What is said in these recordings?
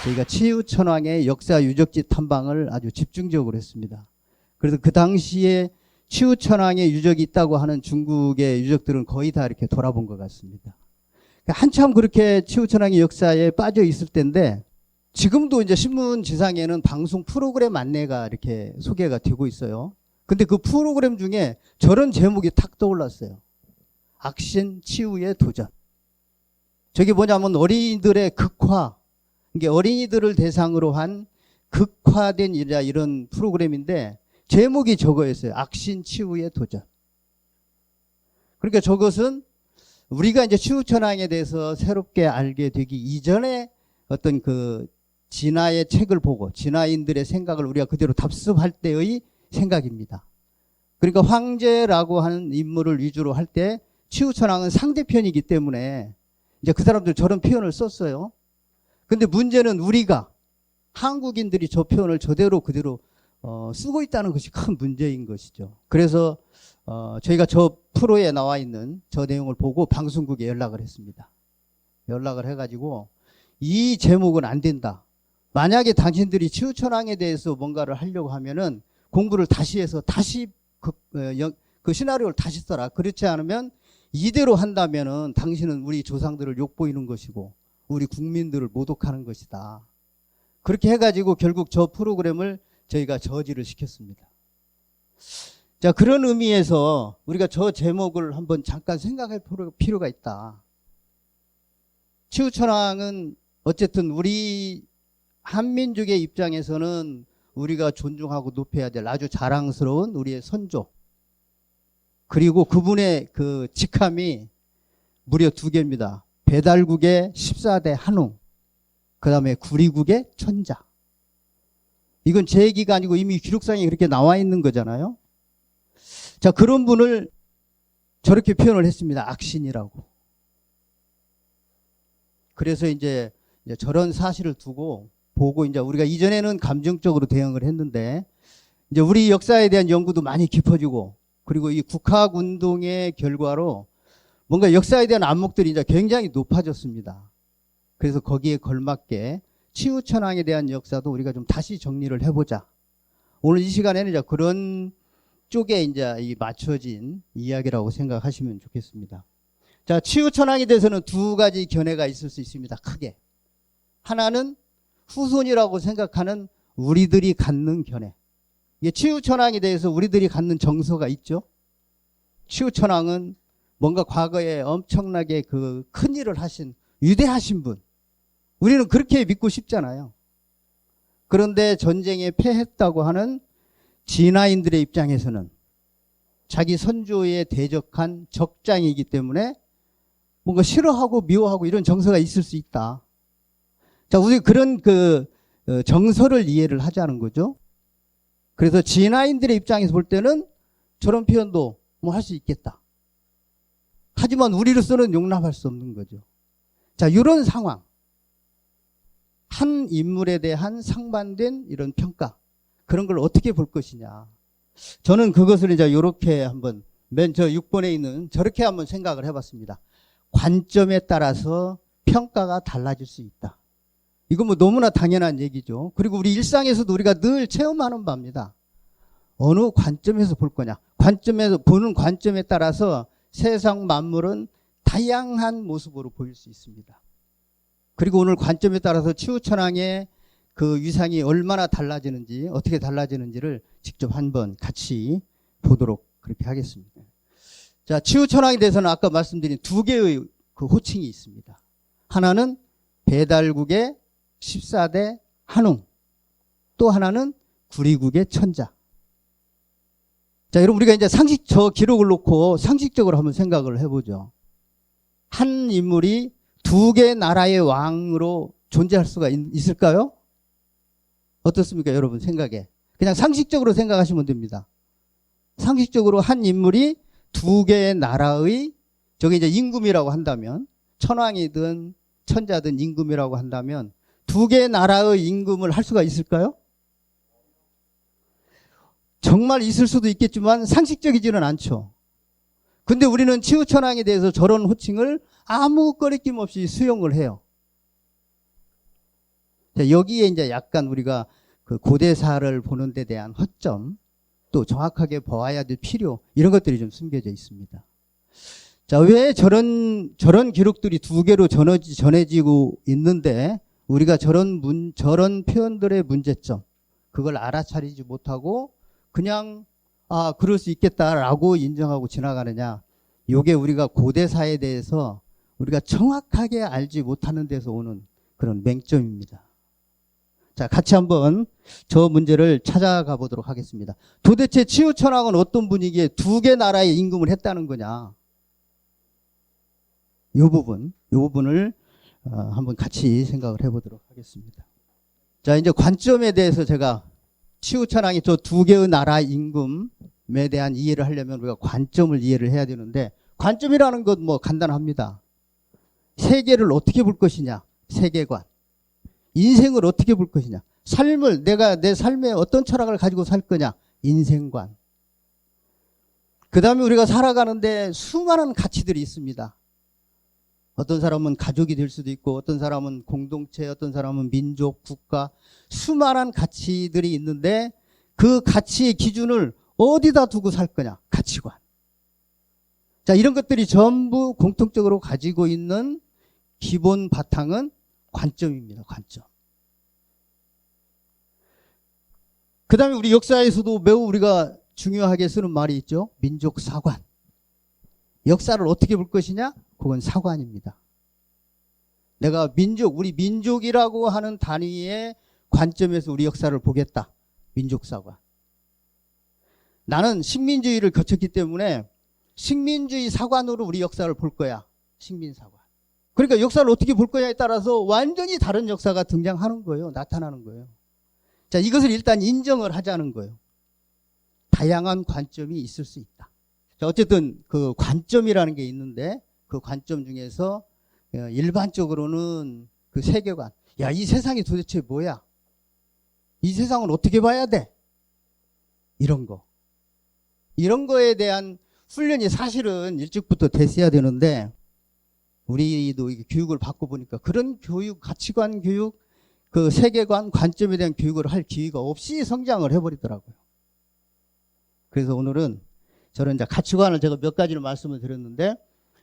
저희가 치우천왕의 역사 유적지 탐방을 아주 집중적으로 했습니다. 그래서 그 당시에 치우천왕의 유적이 있다고 하는 중국의 유적들은 거의 다 이렇게 돌아본 것 같습니다. 한참 그렇게 치우천왕의 역사에 빠져 있을 때인데 지금도 이제 신문지상에는 방송 프로그램 안내가 이렇게 소개가 되고 있어요. 근데 그 프로그램 중에 저런 제목이 탁 떠올랐어요. 악신 치유의 도전. 저게 뭐냐면 어린이들의 극화, 이게 어린이들을 대상으로 한 극화된 이런 프로그램인데 제목이 저거였어요. 악신 치유의 도전. 그러니까 저것은 우리가 이제 치우천왕에 대해서 새롭게 알게 되기 이전에 어떤 그 진화의 책을 보고 진화인들의 생각을 우리가 그대로 답습할 때의 생각입니다. 그러니까 황제라고 하는 인물을 위주로 할 때 치우천왕은 상대편이기 때문에 이제 그 사람들 저런 표현을 썼어요. 근데 문제는 우리가 한국인들이 저 표현을 저대로 그대로 쓰고 있다는 것이 큰 문제인 것이죠. 그래서 저희가 저 프로에 나와 있는 저 내용을 보고 방송국에 연락을 했습니다. 연락을 해가지고 이 제목은 안 된다. 만약에 당신들이 치우천왕에 대해서 뭔가를 하려고 하면은 공부를 다시 해서 다시 그 시나리오를 다시 써라. 그렇지 않으면 이대로 한다면은 당신은 우리 조상들을 욕보이는 것이고 우리 국민들을 모독하는 것이다. 그렇게 해가지고 결국 저 프로그램을 저희가 저지를 시켰습니다. 자, 그런 의미에서 우리가 저 제목을 한번 잠깐 생각할 필요가 있다. 치우천왕은 어쨌든 우리 한민족의 입장에서는 우리가 존중하고 높여야 될 아주 자랑스러운 우리의 선조. 그리고 그분의 그 직함이 무려 2개입니다. 배달국의 14대 한웅, 그 다음에 구리국의 천자. 이건 제 얘기가 아니고 이미 기록상에 그렇게 나와 있는 거잖아요. 자, 그런 분을 저렇게 표현을 했습니다. 악신이라고. 그래서 이제 저런 사실을 두고 보고 이제 우리가 이전에는 감정적으로 대응을 했는데 이제 우리 역사에 대한 연구도 많이 깊어지고 그리고 이 국학운동의 결과로 뭔가 역사에 대한 안목들이 이제 굉장히 높아졌습니다. 그래서 거기에 걸맞게 치우천왕에 대한 역사도 우리가 좀 다시 정리를 해보자. 오늘 이 시간에는 이제 그런 쪽에 이제 이 맞춰진 이야기라고 생각하시면 좋겠습니다. 자, 치우천왕에 대해서는 2가지 견해가 있을 수 있습니다. 크게. 하나는 후손이라고 생각하는 우리들이 갖는 견해. 이게 치우천왕에 대해서 우리들이 갖는 정서가 있죠. 치우천왕은 뭔가 과거에 엄청나게 그 큰 일을 하신 위대하신 분. 우리는 그렇게 믿고 싶잖아요. 그런데 전쟁에 패했다고 하는 진화인들의 입장에서는 자기 선조에 대적한 적장이기 때문에 뭔가 싫어하고 미워하고 이런 정서가 있을 수 있다. 자, 우리 그런 그 정서를 이해를 하자는 거죠. 그래서 진화인들의 입장에서 볼 때는 저런 표현도 뭐 할 수 있겠다. 하지만 우리로서는 용납할 수 없는 거죠. 자, 이런 상황. 한 인물에 대한 상반된 이런 평가. 그런 걸 어떻게 볼 것이냐. 저는 그것을 이제 이렇게 한번 맨 저 6번에 있는 저렇게 한번 생각을 해봤습니다. 관점에 따라서 평가가 달라질 수 있다. 이건 뭐 너무나 당연한 얘기죠. 그리고 우리 일상에서도 우리가 늘 체험하는 바입니다. 어느 관점에서 볼 거냐. 보는 관점에 따라서 세상 만물은 다양한 모습으로 보일 수 있습니다. 그리고 오늘 관점에 따라서 치우천왕의 그 위상이 얼마나 달라지는지, 어떻게 달라지는지를 직접 한번 같이 보도록 그렇게 하겠습니다. 자, 치우천왕에 대해서는 아까 말씀드린 2개의 그 호칭이 있습니다. 하나는 배달국의 14대 한웅, 또 하나는 구리국의 천자. 자, 여러분 우리가 이제 저 기록을 놓고 상식적으로 한번 생각을 해보죠. 한 인물이 2개 나라의 왕으로 존재할 수가 있을까요? 어떻습니까, 여러분 생각에? 그냥 상식적으로 생각하시면 됩니다. 상식적으로 한 인물이 2개의 나라의 저게 이제 임금이라고 한다면 천왕이든 천자든 임금이라고 한다면 2개의 나라의 임금을 할 수가 있을까요? 정말 있을 수도 있겠지만 상식적이지는 않죠. 근데 우리는 치우천왕에 대해서 저런 호칭을 아무 꺼리낌 없이 수용을 해요. 자, 여기에 이제 약간 우리가 그 고대사를 보는 데 대한 허점, 또 정확하게 보아야 될 필요, 이런 것들이 좀 숨겨져 있습니다. 자, 왜 저런 기록들이 두 개로 전해지고 있는데 우리가 저런 표현들의 문제점, 그걸 알아차리지 못하고 그냥 그럴 수 있겠다라고 인정하고 지나가느냐. 요게 우리가 고대사에 대해서 우리가 정확하게 알지 못하는 데서 오는 그런 맹점입니다. 자, 같이 한번 저 문제를 찾아가 보도록 하겠습니다. 도대체 치우천왕은 어떤 분위기에 두 개 나라에 임금을 했다는 거냐. 요 부분을 한번 같이 생각을 해보도록 하겠습니다. 자, 이제 관점에 대해서 제가 치우천왕이 저 두 개의 나라 임금에 대한 이해를 하려면 우리가 관점을 이해를 해야 되는데, 관점이라는 건 뭐 간단합니다. 세계를 어떻게 볼 것이냐, 세계관. 인생을 어떻게 볼 것이냐, 삶을 내가 내 삶에 어떤 철학을 가지고 살 거냐, 인생관. 그 다음에 우리가 살아가는데 수많은 가치들이 있습니다. 어떤 사람은 가족이 될 수도 있고, 어떤 사람은 공동체, 어떤 사람은 민족, 국가, 수많은 가치들이 있는데 그 가치의 기준을 어디다 두고 살 거냐, 가치관. 자, 이런 것들이 전부 공통적으로 가지고 있는 기본 바탕은 관점입니다. 관점. 그 다음에 우리 역사에서도 매우 우리가 중요하게 쓰는 말이 있죠. 민족 사관. 역사를 어떻게 볼 것이냐? 그건 사관입니다. 내가 우리 민족이라고 하는 단위의 관점에서 우리 역사를 보겠다. 민족 사관. 나는 식민주의를 거쳤기 때문에 식민주의 사관으로 우리 역사를 볼 거야. 식민사관. 그러니까 역사를 어떻게 볼 거냐에 따라서 완전히 다른 역사가 등장하는 거예요. 나타나는 거예요. 자, 이것을 일단 인정을 하자는 거예요. 다양한 관점이 있을 수 있다. 자, 어쨌든 그 관점이라는 게 있는데 그 관점 중에서 일반적으로는 그 세계관. 야, 이 세상이 도대체 뭐야? 이 세상은 어떻게 봐야 돼? 이런 거. 이런 거에 대한 훈련이 사실은 일찍부터 됐어야 되는데, 우리도 교육을 받고 보니까 그런 교육, 가치관 교육, 그 세계관, 관점에 대한 교육을 할 기회가 없이 성장을 해버리더라고요. 그래서 오늘은 저는 이제 가치관을 제가 몇 가지를 말씀을 드렸는데,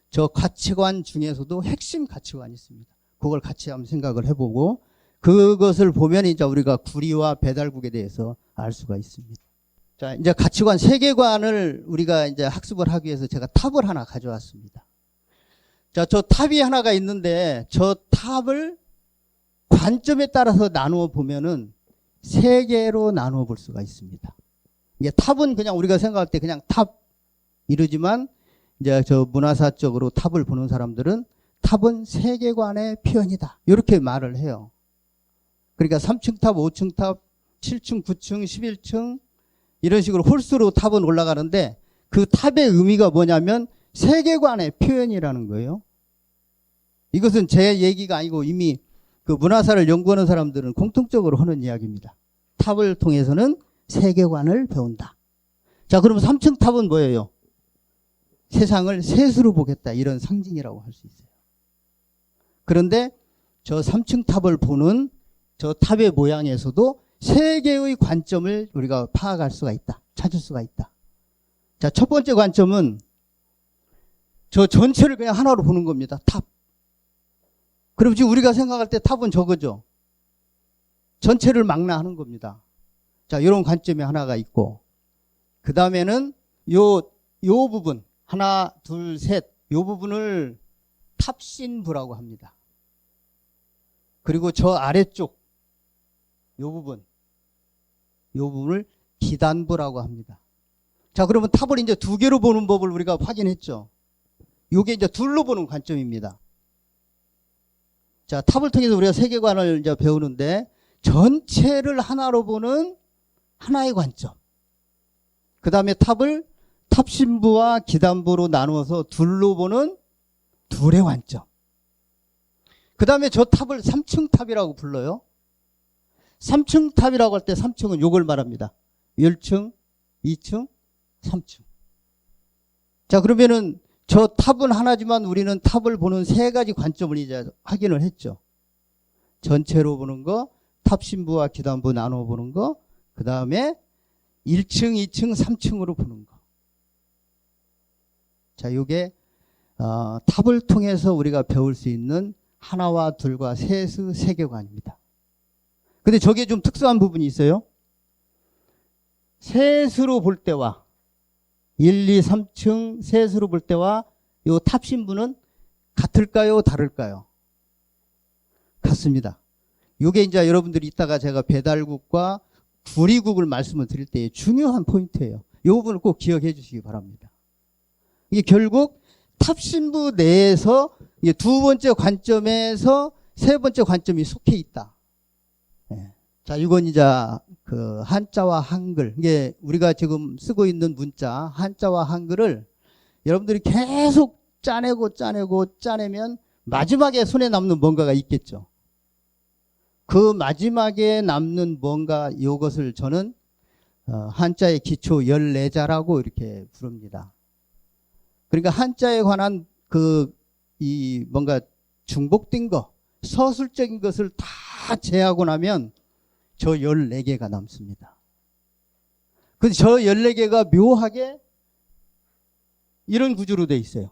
저 가치관 중에서도 핵심 가치관이 있습니다. 그걸 같이 한번 생각을 해보고, 그것을 보면 이제 우리가 구리와 배달국에 대해서 알 수가 있습니다. 자, 이제 가치관, 세계관을 우리가 이제 학습을 하기 위해서 제가 탑을 하나 가져왔습니다. 자, 저 탑이 하나가 있는데, 저 탑을 관점에 따라서 나누어 보면은 세 개로 나누어 볼 수가 있습니다. 이게 탑은 그냥 우리가 생각할 때 그냥 탑 이러지만, 이제 저 문화사적으로 탑을 보는 사람들은 탑은 세계관의 표현이다. 이렇게 말을 해요. 그러니까 3층 탑, 5층 탑, 7층, 9층, 11층 이런 식으로 홀수로 탑은 올라가는데, 그 탑의 의미가 뭐냐면 세계관의 표현이라는 거예요. 이것은 제 얘기가 아니고 이미 그 문화사를 연구하는 사람들은 공통적으로 하는 이야기입니다. 탑을 통해서는 세계관을 배운다. 자, 그러면 3층 탑은 뭐예요? 세상을 셋으로 보겠다. 이런 상징이라고 할 수 있어요. 그런데 저 3층 탑을 보는 저 탑의 모양에서도 세 개의 관점을 우리가 파악할 수가 있다. 찾을 수가 있다. 자, 첫 번째 관점은 저 전체를 그냥 하나로 보는 겁니다. 탑. 그럼 지금 우리가 생각할 때 탑은 저거죠. 전체를 망라하는 겁니다. 자, 이런 관점이 하나가 있고, 그 다음에는 요 부분, 하나, 둘, 셋, 요 부분을 탑신부라고 합니다. 그리고 저 아래쪽, 요 부분을 기단부라고 합니다. 자, 그러면 탑을 이제 두 개로 보는 법을 우리가 확인했죠. 요게 이제 둘로 보는 관점입니다. 자, 탑을 통해서 우리가 세계관을 이제 배우는데, 전체를 하나로 보는 하나의 관점. 그 다음에 탑을 탑신부와 기단부로 나누어서 둘로 보는 둘의 관점. 그 다음에 저 탑을 3층 탑이라고 불러요. 3층 탑이라고 할 때 3층은 요걸 말합니다. 1층, 2층, 3층. 자, 그러면은 저 탑은 하나지만 우리는 탑을 보는 세 가지 관점을 이제 확인을 했죠. 전체로 보는 거, 탑신부와 기단부 나눠보는 거, 그 다음에 1층, 2층, 3층으로 보는 거. 자, 요게 탑을 통해서 우리가 배울 수 있는 하나와 둘과 셋의 세계관입니다. 근데 저게 좀 특수한 부분이 있어요. 셋으로 볼 때와 1, 2, 3층 셋으로 볼 때와 요 탑신부는 같을까요? 다를까요? 같습니다. 요게 이제 여러분들이 이따가 제가 배달국과 구리국을 말씀을 드릴 때 중요한 포인트예요. 이 부분을 꼭 기억해 주시기 바랍니다. 이게 결국 탑신부 내에서 이게 두 번째 관점에서 세 번째 관점이 속해 있다. 네. 자, 이건 이제 그 한자와 한글, 이게 우리가 지금 쓰고 있는 문자 한자와 한글을 여러분들이 계속 짜내면 마지막에 손에 남는 뭔가가 있겠죠. 그 마지막에 남는 뭔가, 이것을 저는 한자의 기초 14자라고 이렇게 부릅니다. 그러니까 한자에 관한 뭔가 중복된 거, 서술적인 것을 다 제하고 나면 저 14개가 남습니다. 근데 저 14개가 묘하게 이런 구조로 돼 있어요.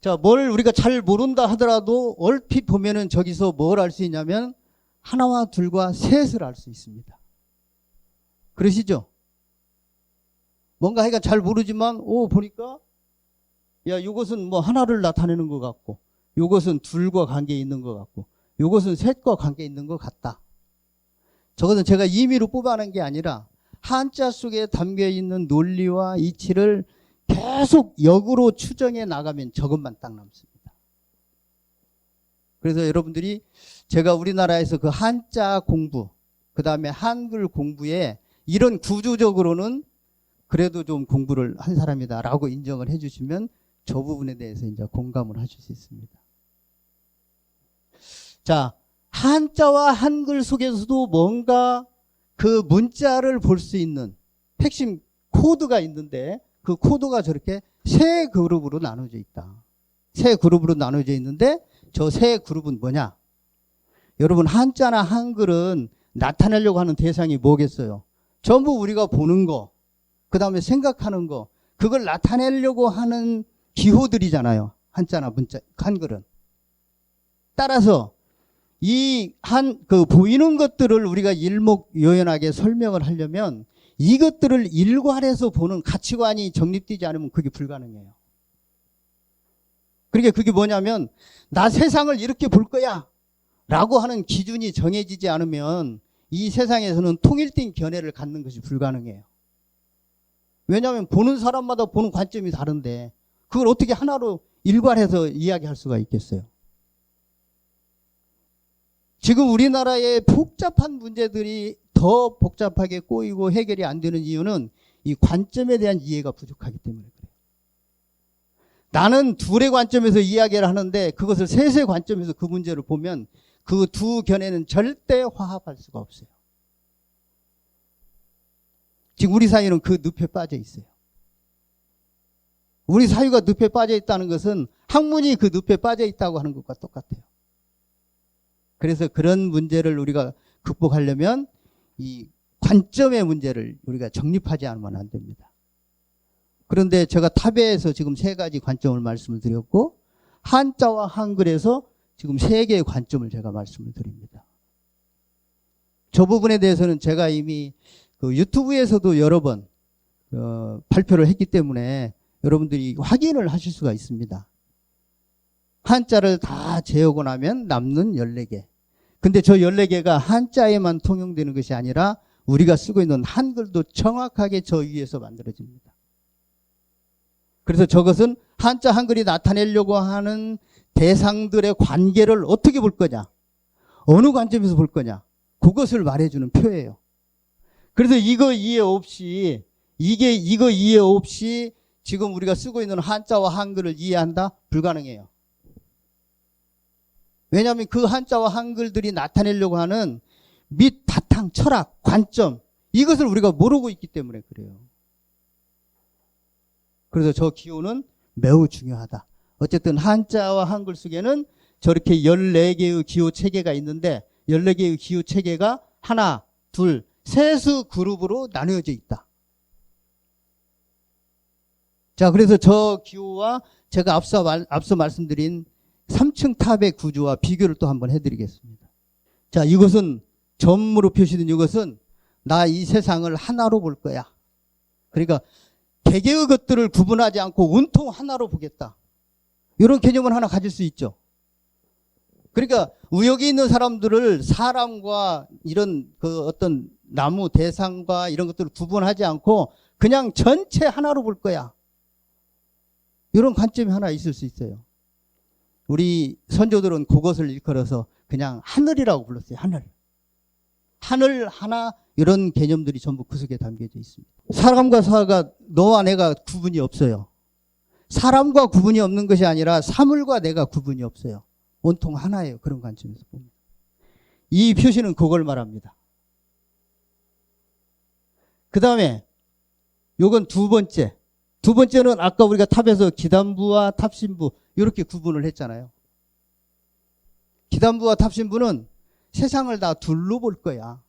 자, 뭘 우리가 잘 모른다 하더라도 얼핏 보면은 저기서 뭘 알 수 있냐면 하나와 둘과 셋을 알 수 있습니다. 그러시죠? 뭔가 하여간 잘 모르지만 보니까 야, 요것은 뭐 하나를 나타내는 것 같고, 요것은 둘과 관계 있는 것 같고, 요것은 셋과 관계 있는 것 같다. 저것은 제가 임의로 뽑아낸 게 아니라 한자 속에 담겨 있는 논리와 이치를 계속 역으로 추정해 나가면 저것만 딱 남습니다. 그래서 여러분들이 제가 우리나라에서 그 한자 공부, 그 다음에 한글 공부에 이런 구조적으로는 그래도 좀 공부를 한 사람이다라고 인정을 해주시면 저 부분에 대해서 이제 공감을 하실 수 있습니다. 자, 한자와 한글 속에서도 뭔가 그 문자를 볼 수 있는 핵심 코드가 있는데 그 코드가 저렇게 세 그룹으로 나눠져 있다. 세 그룹으로 나눠져 있는데 저 세 그룹은 뭐냐? 여러분, 한자나 한글은 나타내려고 하는 대상이 뭐겠어요? 전부 우리가 보는 거, 그 다음에 생각하는 거, 그걸 나타내려고 하는 기호들이잖아요. 한자나 문자, 한글은. 따라서 보이는 것들을 우리가 일목요연하게 설명을 하려면 이것들을 일괄해서 보는 가치관이 정립되지 않으면 그게 불가능해요. 그러니까 그게 뭐냐면 나 세상을 이렇게 볼 거야 라고 하는 기준이 정해지지 않으면 이 세상에서는 통일된 견해를 갖는 것이 불가능해요. 왜냐하면 보는 사람마다 보는 관점이 다른데 그걸 어떻게 하나로 일괄해서 이야기할 수가 있겠어요. 지금 우리나라의 복잡한 문제들이 더 복잡하게 꼬이고 해결이 안 되는 이유는 이 관점에 대한 이해가 부족하기 때문에 그래요. 나는 둘의 관점에서 이야기를 하는데 그것을 셋의 관점에서 그 문제를 보면 그 두 견해는 절대 화합할 수가 없어요. 지금 우리 사회는 그 늪에 빠져 있어요. 우리 사회가 늪에 빠져 있다는 것은 학문이 그 늪에 빠져 있다고 하는 것과 똑같아요. 그래서 그런 문제를 우리가 극복하려면 이 관점의 문제를 우리가 정립하지 않으면 안 됩니다. 그런데 제가 탑에서 지금 세 가지 관점을 말씀을 드렸고 한자와 한글에서 지금 세 개의 관점을 제가 말씀을 드립니다. 저 부분에 대해서는 제가 이미 그 유튜브에서도 여러 번 발표를 했기 때문에 여러분들이 확인을 하실 수가 있습니다. 한자를 다 재우고 나면 남는 14개. 근데 저 14개가 한자에만 통용되는 것이 아니라 우리가 쓰고 있는 한글도 정확하게 저 위에서 만들어집니다. 그래서 저것은 한자 한글이 나타내려고 하는 대상들의 관계를 어떻게 볼 거냐, 어느 관점에서 볼 거냐, 그것을 말해주는 표예요. 그래서 이거 이해 없이 지금 우리가 쓰고 있는 한자와 한글을 이해한다? 불가능해요. 왜냐하면 그 한자와 한글들이 나타내려고 하는 밑 바탕 철학, 관점, 이것을 우리가 모르고 있기 때문에 그래요. 그래서 저 기호는 매우 중요하다. 어쨌든 한자와 한글 속에는 저렇게 14개의 기호 체계가 있는데 14개의 기호 체계가 하나, 둘, 셋의 그룹으로 나뉘어져 있다. 자, 그래서 저 기호와 제가 앞서 말씀드린 3층 탑의 구조와 비교를 또 한번 해드리겠습니다. 자, 이것은 점으로 표시된 이것은 나 이 세상을 하나로 볼 거야. 그러니까 개개의 것들을 구분하지 않고 온통 하나로 보겠다. 이런 개념을 하나 가질 수 있죠. 그러니까 우역에 있는 사람들을 사람과 이런 그 어떤 나무 대상과 이런 것들을 구분하지 않고 그냥 전체 하나로 볼 거야. 이런 관점이 하나 있을 수 있어요. 우리 선조들은 그것을 일컬어서 그냥 하늘이라고 불렀어요. 하늘. 하늘 하나 이런 개념들이 전부 그 속에 담겨져 있습니다. 사람과 사가 너와 내가 구분이 없어요. 사람과 구분이 없는 것이 아니라 사물과 내가 구분이 없어요. 온통 하나예요. 그런 관점에서 보면. 이 표시는 그걸 말합니다. 그 다음에 요건 두 번째. 두 번째는 아까 우리가 탑에서 기단부와 탑신부 이렇게 구분을 했잖아요. 기단부와 탑신부는 세상을 다 둘로 볼 거야.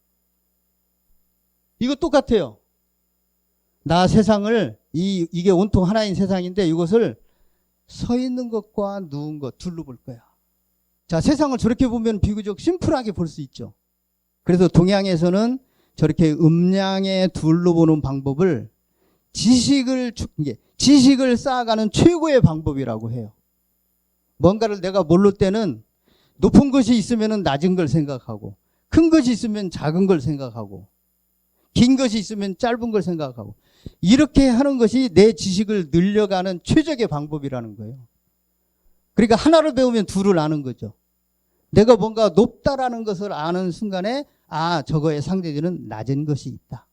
이거 똑같아요. 나 세상을 이게 온통 하나인 세상인데 이것을 서 있는 것과 누운 것 둘로 볼 거야. 자, 세상을 저렇게 보면 비교적 심플하게 볼 수 있죠. 그래서 동양에서는 저렇게 음양의 둘로 보는 방법을 지식을 쌓아가는 최고의 방법이라고 해요. 뭔가를 내가 모를 때는 높은 것이 있으면 낮은 걸 생각하고, 큰 것이 있으면 작은 걸 생각하고, 긴 것이 있으면 짧은 걸 생각하고, 이렇게 하는 것이 내 지식을 늘려가는 최적의 방법이라는 거예요. 그러니까 하나를 배우면 둘을 아는 거죠. 내가 뭔가 높다라는 것을 아는 순간에 아, 저거의 상대되는 낮은 것이 있다.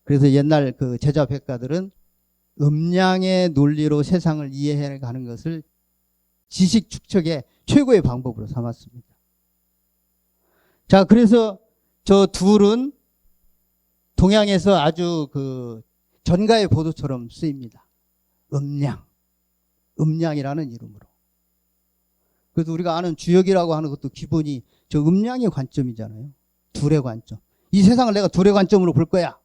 그래서 옛날 그 제자 백가들은 음양의 논리로 세상을 이해해 가는 것을 지식 축적의 최고의 방법으로 삼았습니다. 자, 그래서 저 둘은 동양에서 아주 그 전가의 보도처럼 쓰입니다. 음양이라는 이름으로. 그래서 우리가 아는 주역이라고 하는 것도 기본이 저 음양의 관점이잖아요. 둘의 관점. 이 세상을 내가 둘의 관점으로 볼 거야.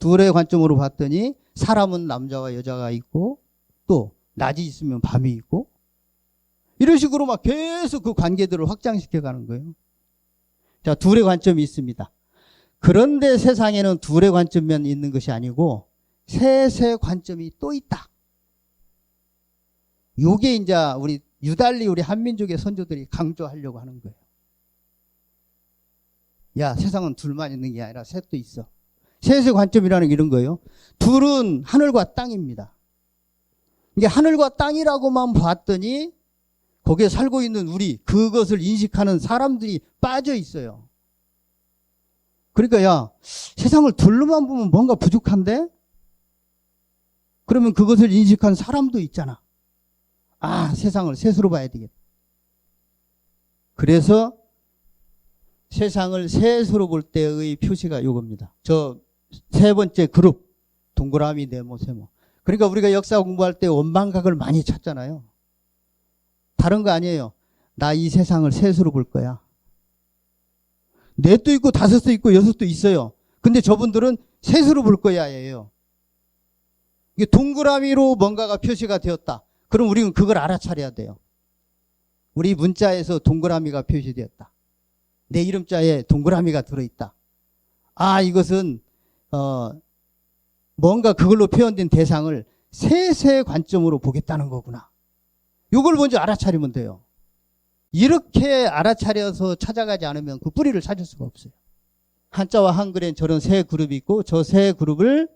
둘의 관점으로 봤더니 사람은 남자와 여자가 있고 또 낮이 있으면 밤이 있고 이런 식으로 막 계속 그 관계들을 확장시켜 가는 거예요. 자, 둘의 관점이 있습니다. 그런데 세상에는 둘의 관점만 있는 것이 아니고 셋의 관점이 또 있다. 요게 이제 우리 유달리 우리 한민족의 선조들이 강조하려고 하는 거예요. 야, 세상은 둘만 있는 게 아니라 셋도 있어. 셋의 관점이라는 게 이런 거예요. 둘은 하늘과 땅입니다. 이게 하늘과 땅이라고만 봤더니 거기에 살고 있는 우리, 그것을 인식하는 사람들이 빠져 있어요. 그러니까 야, 세상을 둘로만 보면 뭔가 부족한데? 그러면 그것을 인식한 사람도 있잖아. 아, 세상을 셋으로 봐야 되겠다. 그래서 세상을 셋으로 볼 때의 표시가 요겁니다. 저 세 번째 그룹, 동그라미, 네모, 세모. 그러니까 우리가 역사 공부할 때 원방각을 많이 찾잖아요. 다른 거 아니에요. 나 이 세상을 셋으로 볼 거야. 넷도 있고 다섯도 있고 여섯도 있어요. 근데 저분들은 셋으로 볼 거야 예요. 이게 동그라미로 뭔가가 표시가 되었다. 그럼 우리는 그걸 알아차려야 돼요. 우리 문자에서 동그라미가 표시되었다. 내 이름자에 동그라미가 들어있다. 아, 이것은 뭔가 그걸로 표현된 대상을 셋의 관점으로 보겠다는 거구나. 이걸 먼저 알아차리면 돼요. 이렇게 알아차려서 찾아가지 않으면 그 뿌리를 찾을 수가 없어요. 한자와 한글엔 저런 세 그룹이 있고 저 세 그룹을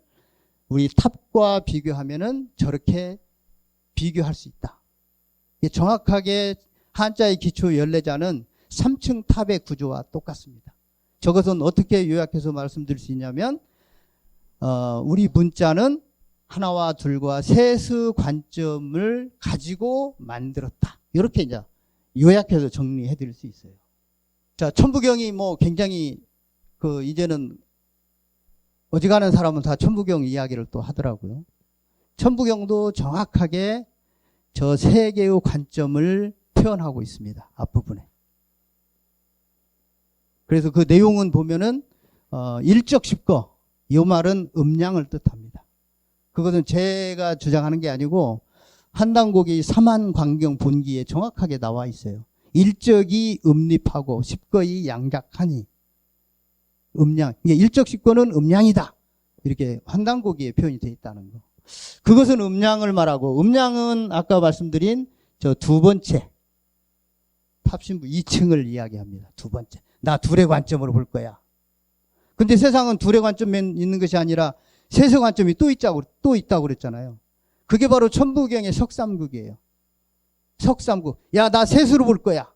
우리 탑과 비교하면은 저렇게 비교할 수 있다. 정확하게 한자의 기초 14자는 3층 탑의 구조와 똑같습니다. 저것은 어떻게 요약해서 말씀드릴 수 있냐면 우리 문자는 하나와 둘과 셋의 관점을 가지고 만들었다. 이렇게 이제 요약해서 정리해 드릴 수 있어요. 자, 천부경이 뭐 굉장히 이제는 어지간한 사람은 다 천부경 이야기를 또 하더라고요. 천부경도 정확하게 저 세 개의 관점을 표현하고 있습니다. 앞부분에. 그래서 그 내용은 보면은 일적십거, 이 말은 음양을 뜻합니다. 그것은 제가 주장하는 게 아니고 한당고기 삼한광경 본기에 정확하게 나와 있어요. 일적이 음립하고 십거이 양작하니. 음양. 일적십거는 음양이다. 이렇게 한당고기에 표현이 되어 있다는 거. 그것은 음양을 말하고, 음양은 아까 말씀드린 저 두 번째 탑신부 2층을 이야기합니다. 두 번째. 나 둘의 관점으로 볼 거야. 근데 세상은 둘의 관점만 있는 것이 아니라 셋의 관점이 또 있다고 그랬잖아요. 그게 바로 천부경의 석삼극이에요. 석삼극. 야, 나 셋으로 볼 거야.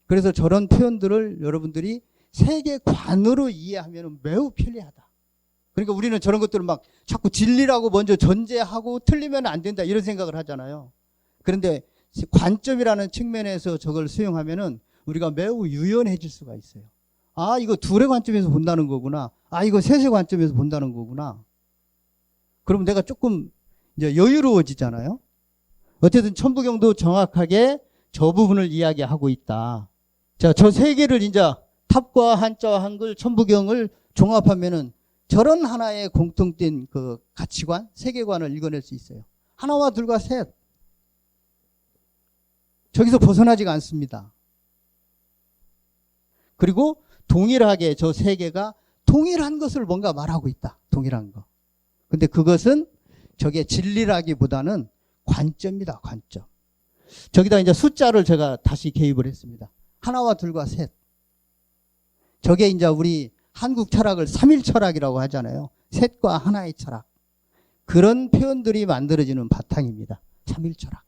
그래서 저런 표현들을 여러분들이 세계관으로 이해하면 매우 편리하다. 그러니까 우리는 저런 것들을 막 자꾸 진리라고 먼저 전제하고 틀리면 안 된다 이런 생각을 하잖아요. 그런데 관점이라는 측면에서 저걸 수용하면은 우리가 매우 유연해질 수가 있어요. 아, 이거 둘의 관점에서 본다는 거구나. 아, 이거 셋의 관점에서 본다는 거구나. 그러면 내가 조금 이제 여유로워지잖아요. 어쨌든 천부경도 정확하게 저 부분을 이야기하고 있다. 자, 저 세 개를 이제 탑과 한자와 한글, 천부경을 종합하면은 저런 하나의 공통된 그 가치관, 세계관을 읽어낼 수 있어요. 하나와 둘과 셋. 저기서 벗어나지가 않습니다. 그리고 동일하게 저 세 개가 동일한 것을 뭔가 말하고 있다. 동일한 거. 근데 그것은 저게 진리라기보다는 관점이다. 관점. 저기다 이제 숫자를 제가 다시 개입을 했습니다. 하나와 둘과 셋. 저게 이제 우리 한국 철학을 삼일 철학이라고 하잖아요. 셋과 하나의 철학. 그런 표현들이 만들어지는 바탕입니다. 삼일 철학.